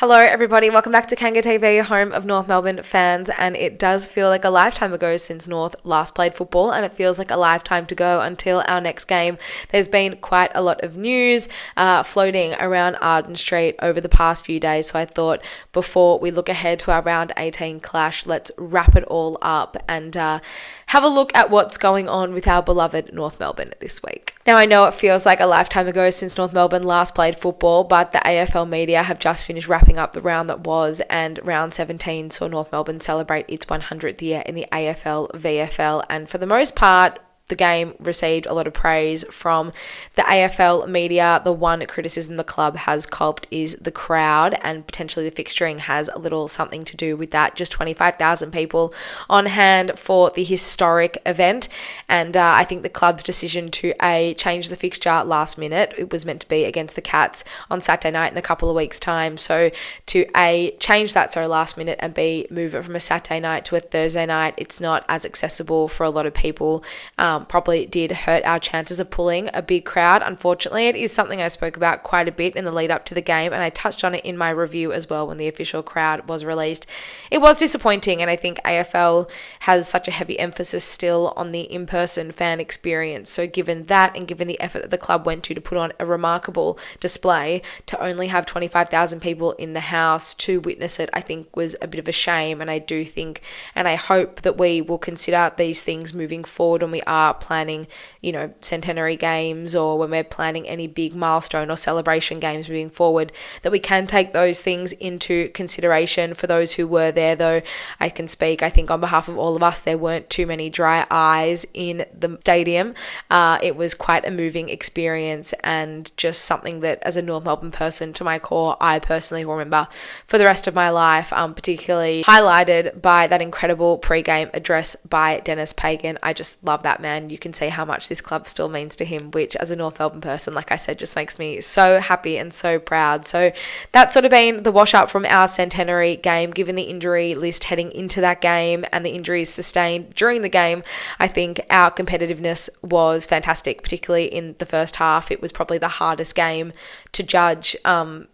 Hello everybody, welcome back to Kanga TV, home of North Melbourne fans, and it does feel like a lifetime ago since North last played football, and it feels like a lifetime to go until our next game. There's been quite a lot of news floating around Arden Street over the past few days, so I thought before we look ahead to our round 18 clash, let's wrap it all up and have a look at what's going on with our beloved North Melbourne this week. Now, I know it feels like a lifetime ago since North Melbourne last played football, but the AFL media have just finished wrapping up the round that was, and round 17 saw North Melbourne celebrate its 100th year in the AFL VFL, and for the most part, the game received a lot of praise from the AFL media. The one criticism the club has copped is the crowd, and potentially the fixturing has a little something to do with that. Just 25,000 people on hand for the historic event, and I think the club's decision to change the fixture last minute, it was meant to be against the Cats on Saturday night in a couple of weeks' time, so to change that so last minute and move it from a Saturday night to a Thursday night, it's not as accessible for a lot of people. Probably did hurt our chances of pulling a big crowd. Unfortunately, it is something I spoke about quite a bit in the lead up to the game, and I touched on it in my review as well when the official crowd was released. It was disappointing, and I think AFL has such a heavy emphasis still on the in-person fan experience. So given that, and given the effort that the club went to put on a remarkable display, to only have 25,000 people in the house to witness it, I think was a bit of a shame. And I do think, and I hope that we will consider these things moving forward when we are planning, centenary games, or when we're planning any big milestone or celebration games moving forward, that we can take those things into consideration. For those who were there, though, I can speak, I think on behalf of all of us, there weren't too many dry eyes in the stadium. It was quite a moving experience, and just something that, as a North Melbourne person to my core, I personally will remember for the rest of my life, particularly highlighted by that incredible pre-game address by Dennis Pagan. I just love that man. You can see how much this club still means to him, which as a North Melbourne person, like I said, just makes me so happy and so proud. So that's sort of been the wash up from our centenary game. Given the injury list heading into that game and the injuries sustained during the game, I think our competitiveness was fantastic, particularly in the first half. It was probably the hardest game to judge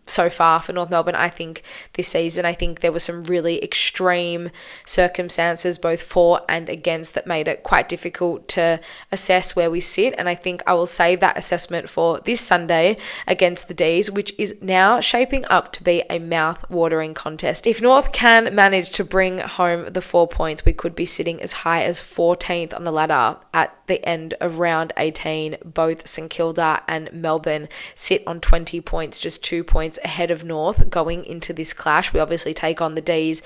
so far for North Melbourne, I think, this season. I think there were some really extreme circumstances, both for and against, that made it quite difficult to assess where we sit, and I think I will save that assessment for this Sunday against the Dees, which is now shaping up to be a mouth-watering contest. If North can manage to bring home the 4 points, we could be sitting as high as 14th on the ladder at the end of round 18. Both St Kilda and Melbourne sit on 20 points, just 2 points ahead of North going into this clash. We obviously take on the Dees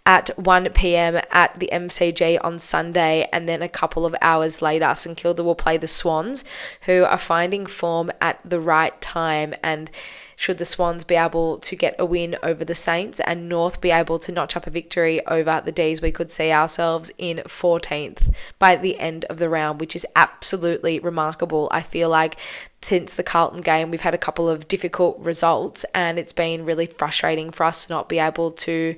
at 1 p.m. at the MCG on Sunday, and then a couple of hours later, St Kilda will play the Swans, who are finding form at the right time. And should the Swans be able to get a win over the Saints and North be able to notch up a victory over the Dees, we could see ourselves in 14th by the end of the round, which is absolutely remarkable. I feel like since the Carlton game, we've had a couple of difficult results, and it's been really frustrating for us to not be able to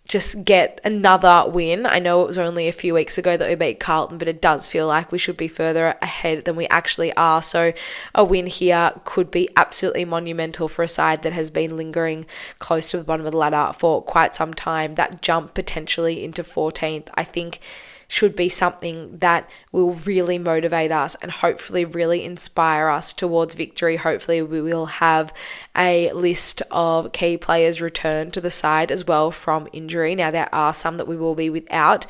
just get another win. I know it was only a few weeks ago that we beat Carlton, but it does feel like we should be further ahead than we actually are. So a win here could be absolutely monumental for a side that has been lingering close to the bottom of the ladder for quite some time. That jump potentially into 14th, I think, should be something that will really motivate us and hopefully really inspire us towards victory. Hopefully we will have a list of key players return to the side as well from injury. Now, there are some that we will be without.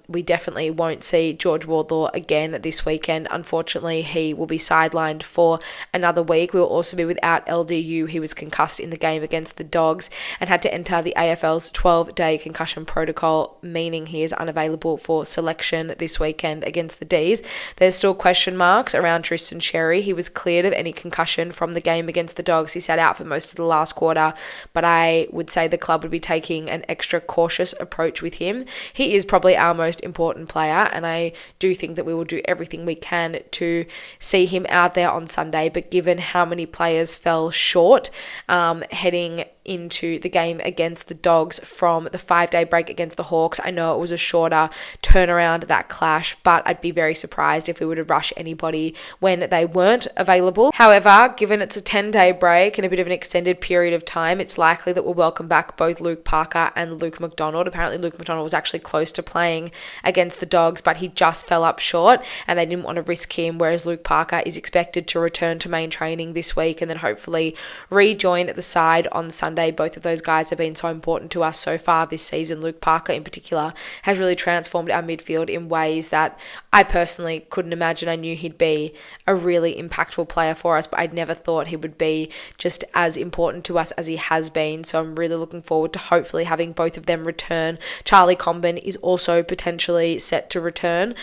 We definitely won't see George Wardlaw again this weekend. Unfortunately, he will be sidelined for another week. We will also be without LDU. He was concussed in the game against the Dogs and had to enter the AFL's 12-day concussion protocol, meaning he is unavailable for selection this weekend against the Dees. There's still question marks around Tristan Sherry. He was cleared of any concussion from the game against the Dogs. He sat out for most of the last quarter, but I would say the club would be taking an extra cautious approach with him. He is probably our most important player, and I do think that we will do everything we can to see him out there on Sunday, but given how many players fell short heading into the game against the Dogs from the 5-day break against the Hawks, I know it was a shorter turn around that clash, but I'd be very surprised if we were to rush anybody when they weren't available. However, given it's a 10-day break and a bit of an extended period of time, it's likely that we'll welcome back both Luke Parker and Luke McDonald. Apparently Luke McDonald was actually close to playing against the Dogs, but he just fell up short and they didn't want to risk him, whereas Luke Parker is expected to return to main training this week and then hopefully rejoin the side on Sunday. Both of those guys have been so important to us so far this season. Luke Parker in particular has really transformed our midfield in ways that I personally couldn't imagine. I knew he'd be a really impactful player for us, but I'd never thought he would be just as important to us as he has been. So I'm really looking forward to hopefully having both of them return. Charlie Comben is also potentially set to return.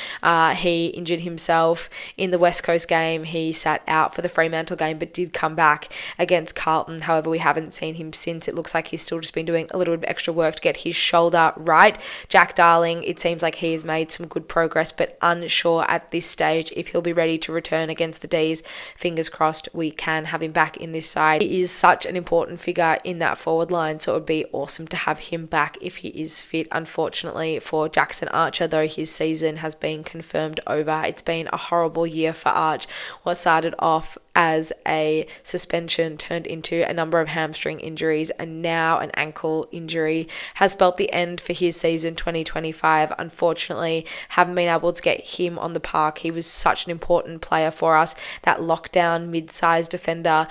He injured himself in the West Coast game. He sat out for the Fremantle game but did come back against Carlton. However, we haven't seen him since. It looks like he's still just been doing a little bit of extra work to get his shoulder right. Jack Darling, it seems like he has made some good progress, but unsure at this stage if he'll be ready to return against the Dees. Fingers crossed we can have him back in this side. He is such an important figure in that forward line, so it would be awesome to have him back if he is fit. Unfortunately for Jackson Archer, though, his season has been confirmed over. It's been a horrible year for Arch. What started off as a suspension turned into a number of hamstring injuries, and now an ankle injury has spelt the end for his season 2025. Unfortunately, haven't been able to get him on the park. He was such an important player for us, that lockdown mid-sized defender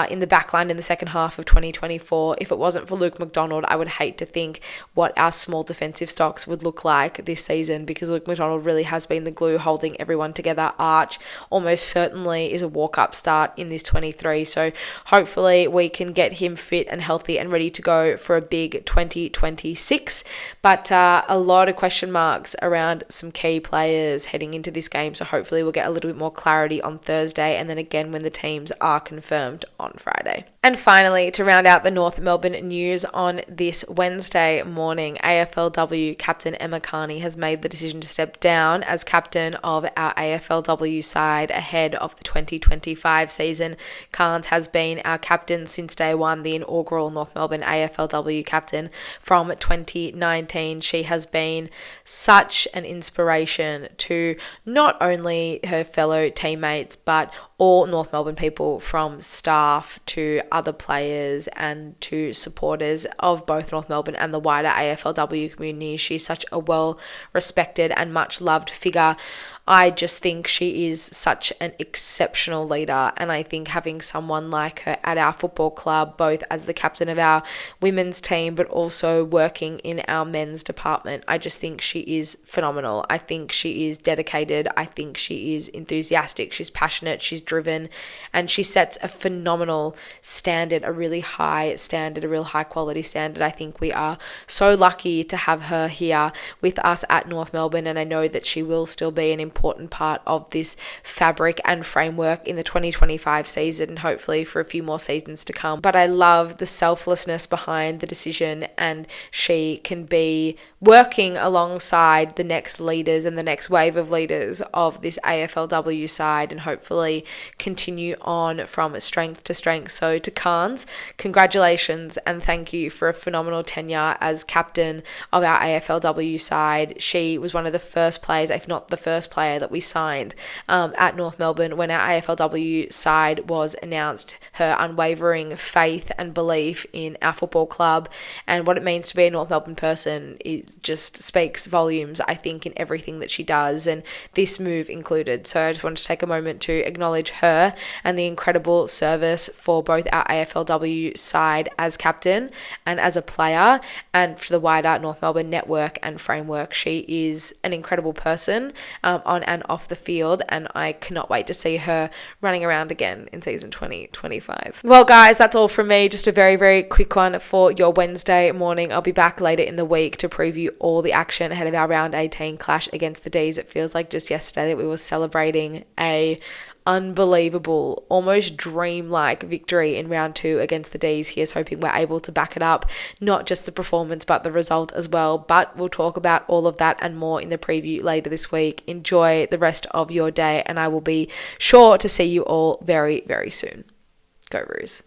in the backline in the second half of 2024. If it wasn't for Luke McDonald, I would hate to think what our small defensive stocks would look like this season, because Luke McDonald really has been the glue holding everyone together. Arch almost certainly is a walk-up start in this 23, so hopefully we can get him fit and healthy and ready to go for a big 2026. But a lot of question marks around some key players heading into this game, so hopefully we'll get a little bit more clarity on Thursday and then again when the teams are confirmed on Friday. And finally, to round out the North Melbourne news on this Wednesday morning, AFLW captain Emma Kearney has made the decision to step down as captain of our AFLW side ahead of the 2025 season. Carnes has been our captain since day one, the inaugural North Melbourne AFLW captain from 2019. She has been such an inspiration to not only her fellow teammates, but all North Melbourne people, from staff to other players and to supporters of both North Melbourne and the wider AFLW community. She's such a well-respected and much-loved figure. I just think she is such an exceptional leader, and I think having someone like her at our football club, both as the captain of our women's team but also working in our men's department, I just think she is phenomenal. I think she is dedicated. I think she is enthusiastic. She's passionate. She's driven, and she sets a phenomenal standard, a really high standard, a real high quality standard. I think we are so lucky to have her here with us at North Melbourne, and I know that she will still be an important part of this fabric and framework in the 2025 season and hopefully for a few more seasons to come. But I love the selflessness behind the decision, and she can be working alongside the next leaders and the next wave of leaders of this AFLW side and hopefully continue on from strength to strength. So to Carnes, congratulations and thank you for a phenomenal tenure as captain of our AFLW side. She was one of the first players, if not the first player, that we signed at North Melbourne when our AFLW side was announced. Her unwavering faith and belief in our football club and what it means to be a North Melbourne person just speaks volumes, I think, in everything that she does, and this move included. So I just wanted to take a moment to acknowledge her and the incredible service for both our AFLW side as captain and as a player, and for the wider North Melbourne network and framework. She is an incredible person on and off the field, and I cannot wait to see her running around again in season 2025. Well, guys, that's all from me. Just a very, very quick one for your Wednesday morning. I'll be back later in the week to preview all the action ahead of our round 18 clash against the Dees. It feels like just yesterday that we were celebrating a unbelievable, almost dream-like victory in round 2 against the Dees. Here's hoping we're able to back it up, not just the performance but the result as well. But we'll talk about all of that and more in the preview later this week. Enjoy the rest of your day, and I will be sure to see you all very, very soon. Go Roos.